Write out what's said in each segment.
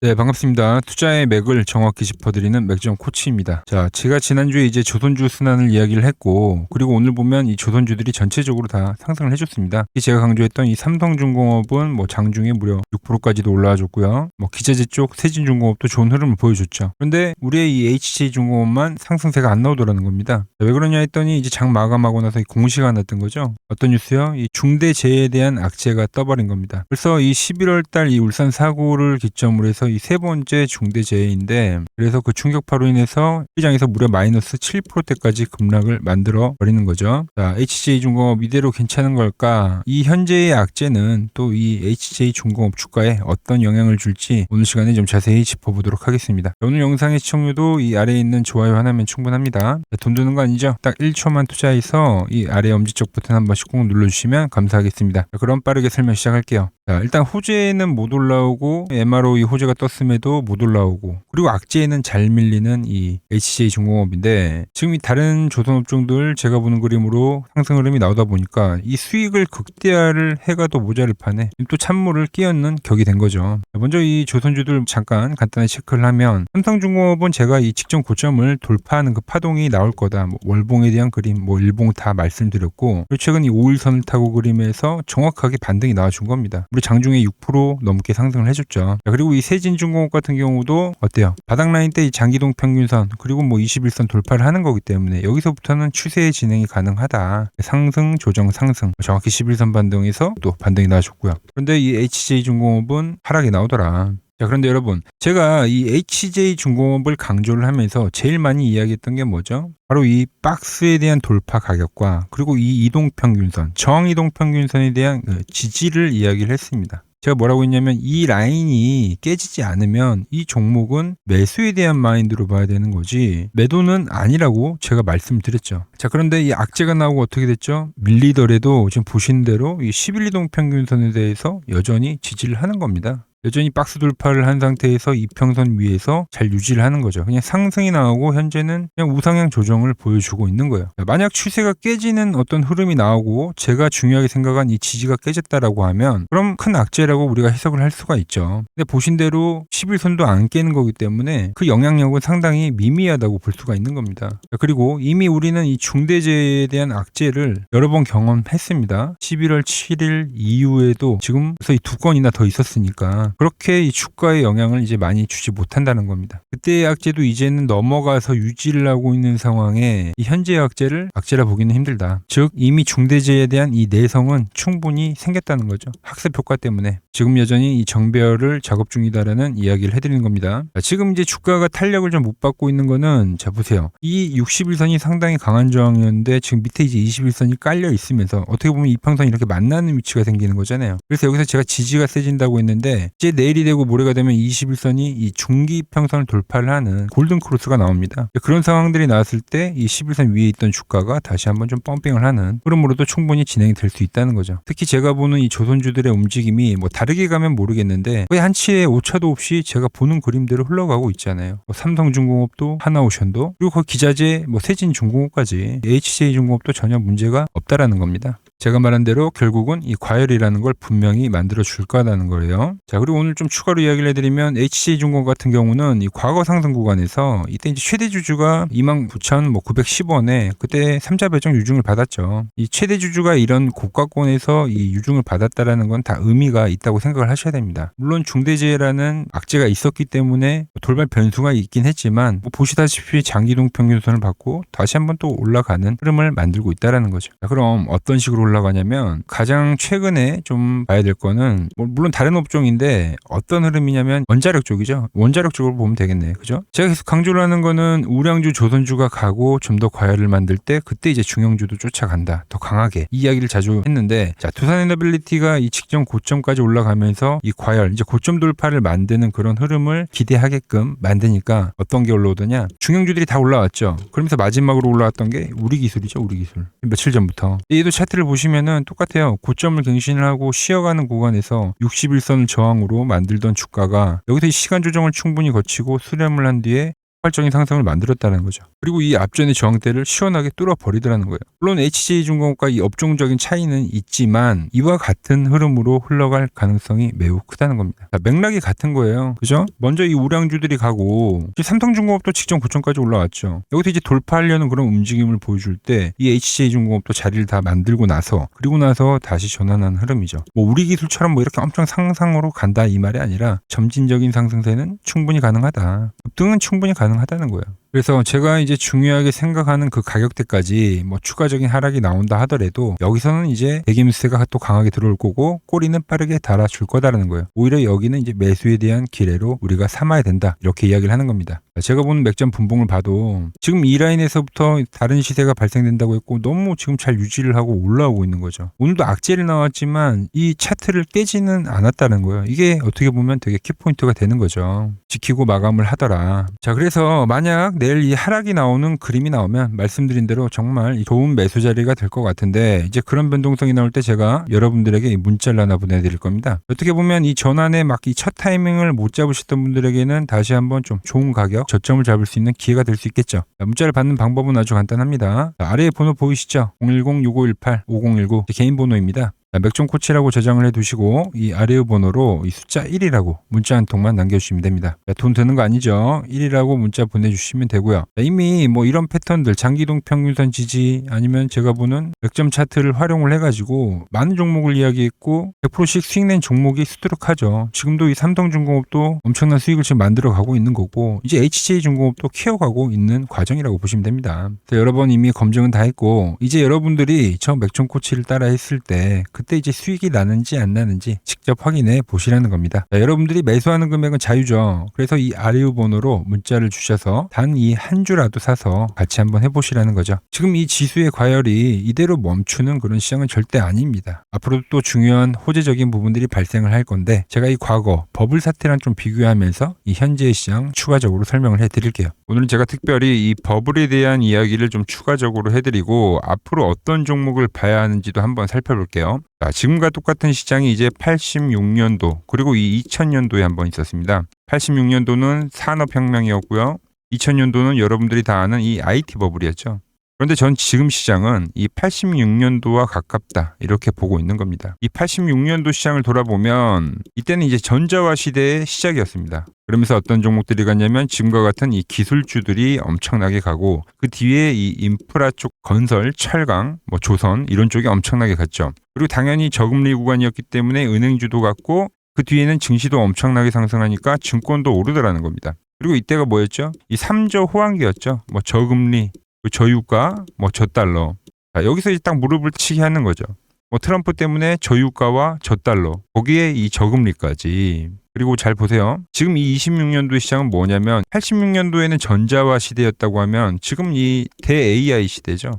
네, 반갑습니다. 투자의 맥을 정확히 짚어드리는 맥점 코치입니다. 자, 제가 지난주에 이제 조선주 순환을 이야기를 했고, 그리고 오늘 보면 이 조선주들이 전체적으로 다 상승을 해줬습니다. 제가 강조했던 이 삼성중공업은 뭐 장중에 무려 6%까지도 올라와줬고요. 뭐 기자재 쪽 세진중공업도 좋은 흐름을 보여줬죠. 그런데 우리의 이 HJ중공업만 상승세가 안 나오더라는 겁니다. 자, 왜 그러냐 했더니 이제 장 마감하고 나서 이 공시가 났던 거죠. 어떤 뉴스요? 이 중대재해에 대한 악재가 떠버린 겁니다. 그래서 이 11월 달 이 울산 사고를 기점으로 해서 이 세 번째 중대재해인데, 그래서 그 충격파로 인해서 시장에서 무려 마이너스 7%대까지 급락을 만들어 버리는 거죠. 자, HJ중공업 이대로 괜찮은 걸까? 이 현재의 악재는 또 이 HJ중공업 주가에 어떤 영향을 줄지 오늘 시간에 좀 자세히 짚어보도록 하겠습니다. 오늘 영상의 시청률도 이 아래에 있는 좋아요 하나면 충분합니다. 자, 돈 드는 거 아니죠? 딱 1초만 투자해서 이 아래 엄지쪽 버튼 한 번씩 꼭 눌러주시면 감사하겠습니다. 자, 그럼 빠르게 설명 시작할게요. 자, 일단 호재는 못 올라오고 MRO 호재가 떴음에도 못 올라오고, 그리고 악재에는 잘 밀리는 이 HJ중공업인데, 지금 이 다른 조선업종들 제가 보는 그림으로 상승 흐름이 나오다 보니까 이 수익을 극대화를 해가도 모자를 판에 또 찬물을 끼얹는 격이 된 거죠. 먼저 이 조선주들 잠깐 간단히 체크를 하면, 삼성중공업은 제가 이 직전 고점을 돌파하는 그 파동이 나올 거다, 뭐 월봉에 대한 그림, 뭐 일봉 다 말씀드렸고, 그리고 최근 이 5일선을 타고 그림에서 정확하게 반등이 나와준 겁니다. 우리 장중에 6% 넘게 상승을 해줬죠. 자, 그리고 이 세진중공업 같은 경우도 어때요? 바닥 라인 때 이 장기동 평균선, 그리고 뭐 21선 돌파를 하는 거기 때문에 여기서부터는 추세의 진행이 가능하다. 상승, 조정, 상승. 정확히 11선 반등에서 또 반등이 나와줬고요. 그런데 이 HJ중공업은 하락이 나오더라. 자, 그런데 여러분, 제가 이 HJ중공업을 강조를 하면서 제일 많이 이야기했던 게 뭐죠? 바로 이 박스에 대한 돌파 가격과, 그리고 이 이동평균선, 저항이동평균선에 대한 지지를 이야기를 했습니다. 제가 뭐라고 했냐면, 이 라인이 깨지지 않으면 이 종목은 매수에 대한 마인드로 봐야 되는 거지 매도는 아니라고 제가 말씀드렸죠. 자, 그런데 이 악재가 나오고 어떻게 됐죠? 밀리더라도 지금 보신 대로 이 11이동 평균선에 대해서 여전히 지지를 하는 겁니다. 여전히 박스 돌파를 한 상태에서 이평선 위에서 잘 유지를 하는 거죠. 그냥 상승이 나오고 현재는 그냥 우상향 조정을 보여주고 있는 거예요. 만약 추세가 깨지는 어떤 흐름이 나오고 제가 중요하게 생각한 이 지지가 깨졌다라고 하면, 그럼 큰 악재라고 우리가 해석을 할 수가 있죠. 근데 보신 대로 11선도 안 깨는 거기 때문에 그 영향력은 상당히 미미하다고 볼 수가 있는 겁니다. 그리고 이미 우리는 이 중대재해에 대한 악재를 여러 번 경험했습니다. 11월 7일 이후에도 지금 벌써 이 두 건이나 더 있었으니까 그렇게 이 주가에 영향을 이제 많이 주지 못한다는 겁니다. 그때의 악재도 이제는 넘어가서 유지를 하고 있는 상황에 이 현재의 악재를 악재라 보기는 힘들다. 즉 이미 중대재해에 대한 이 내성은 충분히 생겼다는 거죠. 학습 효과 때문에 지금 여전히 이 정배열을 작업 중이다라는 이야기를 해드리는 겁니다. 자, 지금 이제 주가가 탄력을 좀 못 받고 있는 거는, 자 보세요. 이 61선이 상당히 강한 저항이었는데 지금 밑에 이제 21선이 깔려 있으면서 어떻게 보면 이평선이 이렇게 만나는 위치가 생기는 거잖아요. 그래서 여기서 제가 지지가 세진다고 했는데, 이제 내일이 되고 모레가 되면 21선이 이 중기 평선을 돌파를 하는 골든 크로스가 나옵니다. 그런 상황들이 나왔을 때 이 11선 위에 있던 주가가 다시 한번 좀 펌핑을 하는 흐름으로도 충분히 진행이 될 수 있다는 거죠. 특히 제가 보는 이 조선주들의 움직임이 뭐 다르게 가면 모르겠는데 거의 한치의 오차도 없이 제가 보는 그림대로 흘러가고 있잖아요. 뭐 삼성중공업도, 하나오션도, 그리고 그 기자재 뭐 세진중공업까지 HJ중공업도 전혀 문제가 없다라는 겁니다. 제가 말한 대로 결국은 이 과열이라는 걸 분명히 만들어 줄 거라는 거예요. 자, 그리고 오늘 좀 추가로 이야기를 해드리면, HJ중공업 같은 경우는 이 과거 상승 구간에서 이때 이제 최대 주주가 29,910원에 그때 3자 배정 유증을 받았죠. 이 최대 주주가 이런 고가권에서 이 유증을 받았다라는 건 다 의미가 있다고 생각을 하셔야 됩니다. 물론 중대재해라는 악재가 있었기 때문에 돌발 변수가 있긴 했지만, 뭐 보시다시피 장기동 평균선을 받고 다시 한번 또 올라가는 흐름을 만들고 있다라는 거죠. 자, 그럼 어떤 식으로 올라가냐면, 가장 최근에 좀 봐야 될 거는 물론 다른 업종인데 어떤 흐름이냐면 원자력 쪽이죠. 원자력 쪽으로 보면 되겠네, 그죠? 제가 계속 강조를 하는 거는 우량주, 조선주가 가고 좀 더 과열을 만들 때 그때 이제 중형주도 쫓아간다, 더 강하게, 이 이야기를 자주 했는데, 자, 두산에너빌리티가 이 직전 고점까지 올라가면서 이 과열, 이제 고점 돌파를 만드는 그런 흐름을 기대하게끔 만드니까 어떤 게 올라오더냐, 중형주들이 다 올라왔죠. 그러면서 마지막으로 올라왔던 게 우리기술이죠. 우리기술, 며칠 전부터. 얘도 차트를 보시면은 똑같아요. 고점을 갱신을 하고 쉬어가는 구간에서 61선을 저항으로 만들던 주가가 여기서 시간 조정을 충분히 거치고 수렴을 한 뒤에 폭발적인 상승을 만들었다는 거죠. 그리고 이 앞전의 저항대를 시원하게 뚫어버리더라는 거예요. 물론 HJ중공업과 이 업종적인 차이는 있지만 이와 같은 흐름으로 흘러갈 가능성이 매우 크다는 겁니다. 자, 맥락이 같은 거예요. 그죠? 먼저 이 우량주들이 가고 삼성중공업도 직전 고점까지 올라왔죠. 여기서 이제 돌파하려는 그런 움직임을 보여줄 때 이 HJ중공업도 자리를 다 만들고 나서 그리고 나서 다시 전환한 흐름이죠. 뭐 우리 기술처럼 뭐 이렇게 엄청 상상으로 간다 이 말이 아니라 점진적인 상승세는 충분히 가능하다. 급등은 충분히 가능하다는 거예요. 그래서 제가 이제 중요하게 생각하는 그 가격대까지 뭐 추가적인 하락이 나온다 하더라도 여기서는 이제 대기물세가 또 강하게 들어올 거고 꼬리는 빠르게 달아줄 거다라는 거예요. 오히려 여기는 이제 매수에 대한 기회로 우리가 삼아야 된다 이렇게 이야기를 하는 겁니다. 제가 보는 맥점 분봉을 봐도 지금 이 라인에서부터 다른 시세가 발생된다고 했고 너무 지금 잘 유지를 하고 올라오고 있는 거죠. 오늘도 악재를 나왔지만 이 차트를 깨지는 않았다는 거예요. 이게 어떻게 보면 되게 키포인트가 되는 거죠. 지키고 마감을 하더라. 자, 그래서 만약 내일 이 하락이 나오는 그림이 나오면 말씀드린 대로 정말 좋은 매수 자리가 될 것 같은데 이제 그런 변동성이 나올 때 제가 여러분들에게 문자를 하나 보내드릴 겁니다. 어떻게 보면 이 전환에 막 이 첫 타이밍을 못 잡으셨던 분들에게는 다시 한번 좀 좋은 가격 저점을 잡을 수 있는 기회가 될 수 있겠죠. 문자를 받는 방법은 아주 간단합니다. 아래에 번호 보이시죠? 010-6518-5019 개인 번호입니다. 맥점 코치라고 저장을 해두시고 이 아래의 번호로 이 숫자 1이라고 문자 한 통만 남겨주시면 됩니다. 돈 드는 거 아니죠? 1이라고 문자 보내주시면 되고요. 이미 뭐 이런 패턴들 장기동 평균선 지지 아니면 제가 보는 맥점 차트를 활용을 해가지고 많은 종목을 이야기했고 100%씩 수익 낸 종목이 수두룩하죠. 지금도 이 삼성중공업도 엄청난 수익을 지금 만들어 가고 있는 거고 이제 HJ중공업도 키워가고 있는 과정이라고 보시면 됩니다. 여러 번 이미 검증은 다 했고 이제 여러분들이 저 맥점 코치를 따라 했을 때 그때 이제 수익이 나는지 안 나는지 직접 확인해 보시라는 겁니다. 자, 여러분들이 매수하는 금액은 자유죠. 그래서 이 아래의 번호로 문자를 주셔서 단 이 한 주라도 사서 같이 한번 해보시라는 거죠. 지금 이 지수의 과열이 이대로 멈추는 그런 시장은 절대 아닙니다. 앞으로도 또 중요한 호재적인 부분들이 발생을 할 건데 제가 이 과거 버블 사태랑 좀 비교하면서 이 현재의 시장 추가적으로 설명을 해드릴게요. 오늘은 제가 특별히 이 버블에 대한 이야기를 좀 추가적으로 해드리고 앞으로 어떤 종목을 봐야 하는지도 한번 살펴볼게요. 자, 지금과 똑같은 시장이 이제 86년도 그리고 이 2000년도에 한번 있었습니다. 86년도는 산업혁명이었고요. 2000년도는 여러분들이 다 아는 이 IT 버블이었죠. 그런데 전 지금 시장은 이 86년도와 가깝다 이렇게 보고 있는 겁니다. 이 86년도 시장을 돌아보면 이때는 이제 전자화 시대의 시작이었습니다. 그러면서 어떤 종목들이 갔냐면 지금과 같은 이 기술주들이 엄청나게 가고 그 뒤에 이 인프라 쪽 건설, 철강, 뭐 조선 이런 쪽이 엄청나게 갔죠. 그리고 당연히 저금리 구간이었기 때문에 은행주도 갔고 그 뒤에는 증시도 엄청나게 상승하니까 증권도 오르더라는 겁니다. 그리고 이때가 뭐였죠? 이 3조 호황기였죠. 뭐 저금리, 저유가, 뭐 저달러. 자, 여기서 이제 딱 무릎을 치게 하는 거죠. 뭐 트럼프 때문에 저유가와 저달러, 거기에 이 저금리까지. 그리고 잘 보세요. 지금 이 26년도 시장은 뭐냐면 86년도에는 전자화 시대였다고 하면 지금 이 대 AI 시대죠.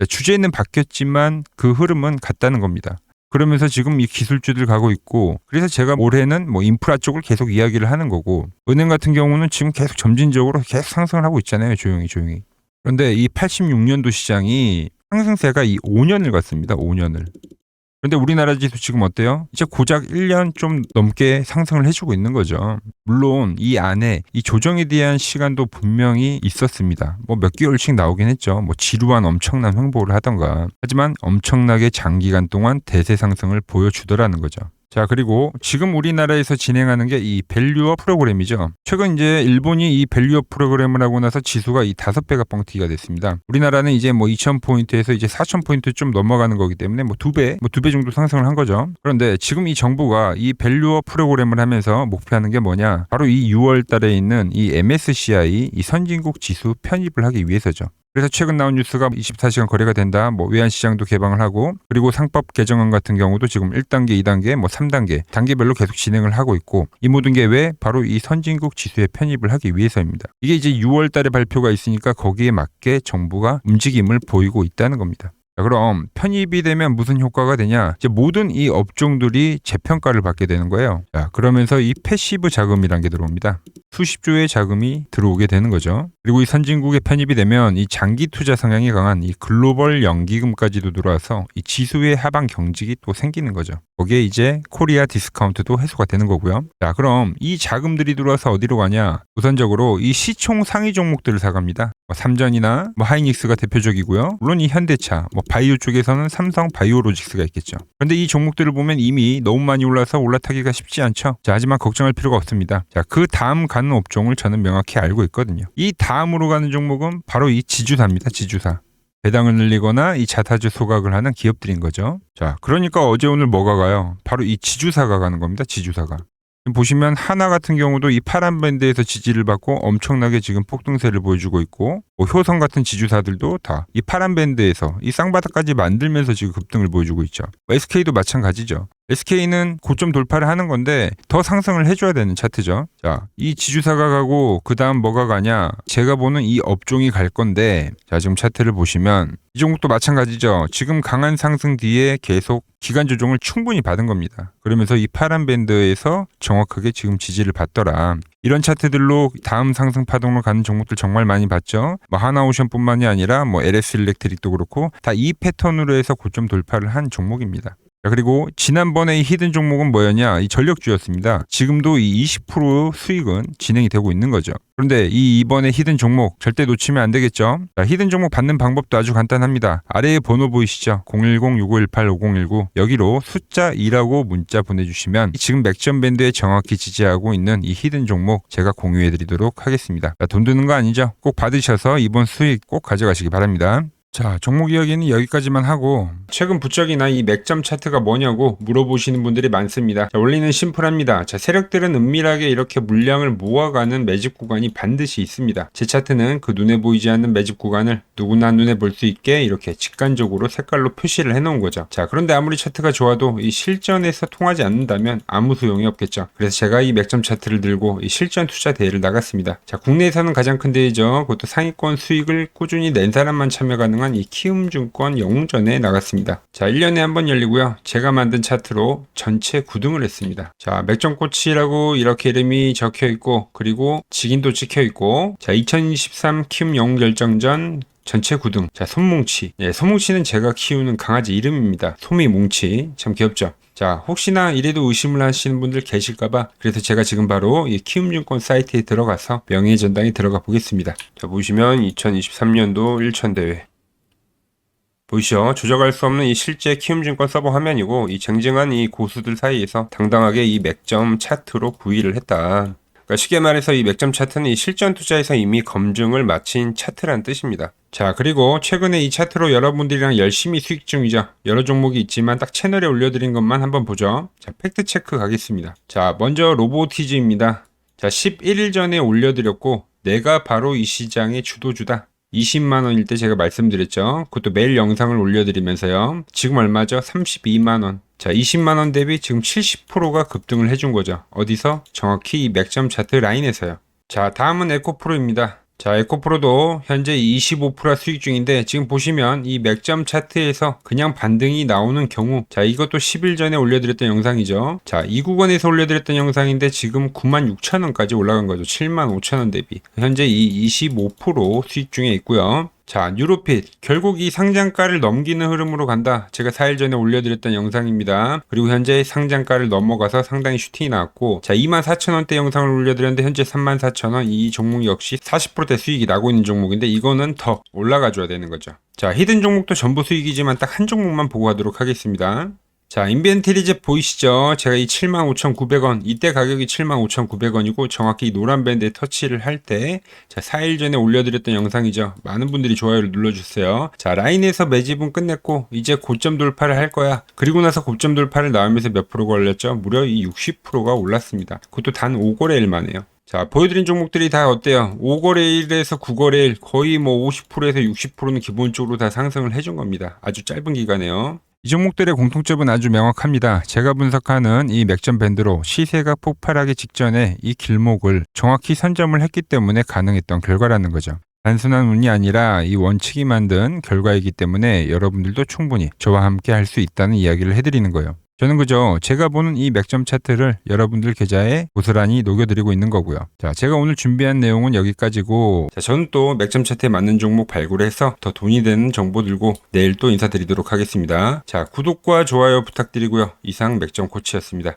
주제는 바뀌었지만 그 흐름은 같다는 겁니다. 그러면서 지금 이 기술주들 가고 있고 그래서 제가 올해는 뭐 인프라 쪽을 계속 이야기를 하는 거고 은행 같은 경우는 지금 계속 점진적으로 계속 상승을 하고 있잖아요. 조용히. 그런데 이 86년도 시장이 상승세가 이 5년을 갔습니다. 5년을. 그런데 우리나라 지수 지금 어때요? 이제 고작 1년 좀 넘게 상승을 해주고 있는 거죠. 물론 이 안에 이 조정에 대한 시간도 분명히 있었습니다. 뭐 몇 개월씩 나오긴 했죠. 뭐 지루한 엄청난 횡보를 하던가. 하지만 엄청나게 장기간 동안 대세 상승을 보여주더라는 거죠. 자, 그리고 지금 우리나라에서 진행하는 게 이 밸류업 프로그램이죠. 최근 이제 일본이 이 밸류업 프로그램을 하고 나서 지수가 이 5배가 뻥튀기가 됐습니다. 우리나라는 이제 뭐 2,000포인트에서 이제 4,000포인트 좀 넘어가는 거기 때문에 뭐 2배 정도 상승을 한 거죠. 그런데 지금 이 정부가 이 밸류업 프로그램을 하면서 목표하는 게 뭐냐? 바로 이 6월 달에 있는 이 MSCI 이 선진국 지수 편입을 하기 위해서죠. 그래서 최근 나온 뉴스가 24시간 거래가 된다. 뭐 외환시장도 개방을 하고 그리고 상법 개정안 같은 경우도 지금 1단계, 2단계, 뭐 3단계 단계별로 계속 진행을 하고 있고 이 모든 게 왜? 바로 이 선진국 지수에 편입을 하기 위해서입니다. 이게 이제 6월 달에 발표가 있으니까 거기에 맞게 정부가 움직임을 보이고 있다는 겁니다. 자, 그럼 편입이 되면 무슨 효과가 되냐? 이제 모든 이 업종들이 재평가를 받게 되는 거예요. 자, 그러면서 이 패시브 자금이라는 게 들어옵니다. 수십 조의 자금이 들어오게 되는 거죠. 그리고 이 선진국에 편입이 되면 이 장기 투자 성향이 강한 이 글로벌 연기금까지도 들어와서 이 지수의 하방 경직이 또 생기는 거죠. 거기에 이제 코리아 디스카운트도 해소가 되는 거고요. 자, 그럼 이 자금들이 들어와서 어디로 가냐? 우선적으로 이 시총 상위 종목들을 사갑니다. 삼전이나 하이닉스가 대표적이고요. 물론 이 현대차, 바이오 쪽에서는 삼성 바이오로직스가 있겠죠. 그런데 이 종목들을 보면 이미 너무 많이 올라서 올라타기가 쉽지 않죠. 자, 하지만 걱정할 필요가 없습니다. 자, 그 다음 가는 업종을 저는 명확히 알고 있거든요. 이 다음으로 가는 종목은 바로 이 지주사입니다. 지주사. 배당을 늘리거나 이 자사주 소각을 하는 기업들인 거죠. 자, 그러니까 어제 오늘 뭐가 가요? 바로 이 지주사가 가는 겁니다. 지주사가. 보시면 하나 같은 경우도 이 파란 밴드에서 지지를 받고 엄청나게 지금 폭등세를 보여주고 있고, 효성 같은 지주사들도 다 이 파란 밴드에서 이 쌍바닥까지 만들면서 지금 급등을 보여주고 있죠. SK도 마찬가지죠. SK는 고점 돌파를 하는 건데 더 상승을 해줘야 되는 차트죠. 자, 이 지주사가 가고 그 다음 뭐가 가냐? 제가 보는 이 업종이 갈 건데, 자, 지금 차트를 보시면 이 종목도 마찬가지죠. 지금 강한 상승 뒤에 계속 기간 조정을 충분히 받은 겁니다. 그러면서 이 파란 밴드에서 정확하게 지금 지지를 받더라. 이런 차트들로 다음 상승 파동으로 가는 종목들 정말 많이 봤죠. 하나오션뿐만이 아니라 LS 일렉트릭도 그렇고 다 이 패턴으로 해서 고점 돌파를 한 종목입니다. 자, 그리고 지난번에 이 히든 종목은 뭐였냐? 이 전력주였습니다. 지금도 이 20% 수익은 진행이 되고 있는 거죠. 그런데 이번에 히든 종목 절대 놓치면 안 되겠죠? 자, 히든 종목 받는 방법도 아주 간단합니다. 아래에 번호 보이시죠? 010-6518-5019 여기로 숫자 2라고 문자 보내주시면 지금 맥점 밴드에 정확히 지지하고 있는 이 히든 종목 제가 공유해드리도록 하겠습니다. 자, 돈 드는 거 아니죠? 꼭 받으셔서 이번 수익 꼭 가져가시기 바랍니다. 자, 종목 이야기는 여기까지만 하고, 최근 부쩍이나 이 맥점 차트가 뭐냐고 물어보시는 분들이 많습니다. 자, 원리는 심플합니다. 자, 세력들은 은밀하게 이렇게 물량을 모아가는 매집 구간이 반드시 있습니다. 제 차트는 그 눈에 보이지 않는 매집 구간을 누구나 눈에 볼 수 있게 이렇게 직관적으로 색깔로 표시를 해놓은 거죠. 자, 그런데 아무리 차트가 좋아도 이 실전에서 통하지 않는다면 아무 소용이 없겠죠. 그래서 제가 이 맥점 차트를 들고 이 실전 투자 대회를 나갔습니다. 자, 국내에서는 가장 큰 대회죠. 그것도 상위권 수익을 꾸준히 낸 사람만 참여 가능한 이 키움증권 영웅전에 나갔습니다. 자, 1년에 한 번 열리고요. 제가 만든 차트로 전체 9등을 했습니다. 자, 맥점코치라고 이렇게 이름이 적혀 있고, 그리고 직인도 찍혀 있고, 자, 2023 키움 영웅 결정전 전체 9등. 자, 솜뭉치. 예, 솜뭉치는 제가 키우는 강아지 이름입니다. 솜이뭉치. 참 귀엽죠? 자, 혹시나 이래도 의심을 하시는 분들 계실까봐 그래서 제가 지금 바로 이 키움증권 사이트에 들어가서 명예전당에 들어가 보겠습니다. 자, 보시면 2023년도 1천대회. 보이시죠? 조작할 수 없는 이 실제 키움증권 서버 화면이고, 이 쟁쟁한 이 고수들 사이에서 당당하게 이 맥점 차트로 구의를 했다. 그러니까 쉽게 말해서 이 맥점 차트는 이 실전 투자에서 이미 검증을 마친 차트란 뜻입니다. 자, 그리고 최근에 이 차트로 여러분들이랑 열심히 수익 중이죠. 여러 종목이 있지만 딱 채널에 올려드린 것만 한번 보죠. 자, 팩트 체크 가겠습니다. 자, 먼저 로보티즈입니다. 자, 11일 전에 올려드렸고, 내가 바로 이 시장의 주도주다. 20만원일 때 제가 말씀드렸죠. 그것도 매일 영상을 올려드리면서요. 지금 얼마죠? 32만원. 자, 20만원 대비 지금 70%가 급등을 해준 거죠. 어디서? 정확히 이 맥점 차트 라인에서요. 자, 다음은 에코프로입니다. 자, 에코프로도 현재 25% 수익 중인데, 지금 보시면 이 맥점 차트에서 그냥 반등이 나오는 경우, 자, 이것도 10일 전에 올려드렸던 영상이죠. 자, 이 구간에서 올려드렸던 영상인데 지금 96,000원까지 올라간 거죠. 75,000원 대비. 현재 이 25% 수익 중에 있고요. 자, 뉴로핏. 결국 이 상장가를 넘기는 흐름으로 간다. 제가 4일 전에 올려드렸던 영상입니다. 그리고 현재 상장가를 넘어가서 상당히 슈팅이 나왔고, 자, 24,000원대 영상을 올려드렸는데 현재 34,000원. 이 종목 역시 40%대 수익이 나고 있는 종목인데 이거는 더 올라가줘야 되는 거죠. 자, 히든 종목도 전부 수익이지만 딱 한 종목만 보고 가도록 하겠습니다. 자, 인벤트리즈 보이시죠? 제가 이 75,900원, 이때 가격이 75,900원이고 정확히 이 노란 밴드에 터치를 할 때, 자, 4일 전에 올려드렸던 영상이죠. 많은 분들이 좋아요를 눌러주세요. 자, 라인에서 매집은 끝냈고 이제 고점 돌파를 할 거야. 그리고 나서 고점 돌파를 나오면서 몇 프로가 올렸죠? 무려 이 60%가 올랐습니다. 그것도 단 5거래일 만에요. 자, 보여드린 종목들이 다 어때요? 5거래일에서 9거래일 거의 50%에서 60%는 기본적으로 다 상승을 해준 겁니다. 아주 짧은 기간에요. 이 종목들의 공통점은 아주 명확합니다. 제가 분석하는 이 맥점 밴드로 시세가 폭발하기 직전에 이 길목을 정확히 선점을 했기 때문에 가능했던 결과라는 거죠. 단순한 운이 아니라 이 원칙이 만든 결과이기 때문에 여러분들도 충분히 저와 함께 할 수 있다는 이야기를 해드리는 거예요. 저는 그저 제가 보는 이 맥점 차트를 여러분들 계좌에 고스란히 녹여드리고 있는 거고요. 자, 제가 오늘 준비한 내용은 여기까지고, 자, 저는 또 맥점 차트에 맞는 종목 발굴해서 더 돈이 되는 정보 들고 내일 또 인사드리도록 하겠습니다. 자, 구독과 좋아요 부탁드리고요. 이상 맥점 코치였습니다.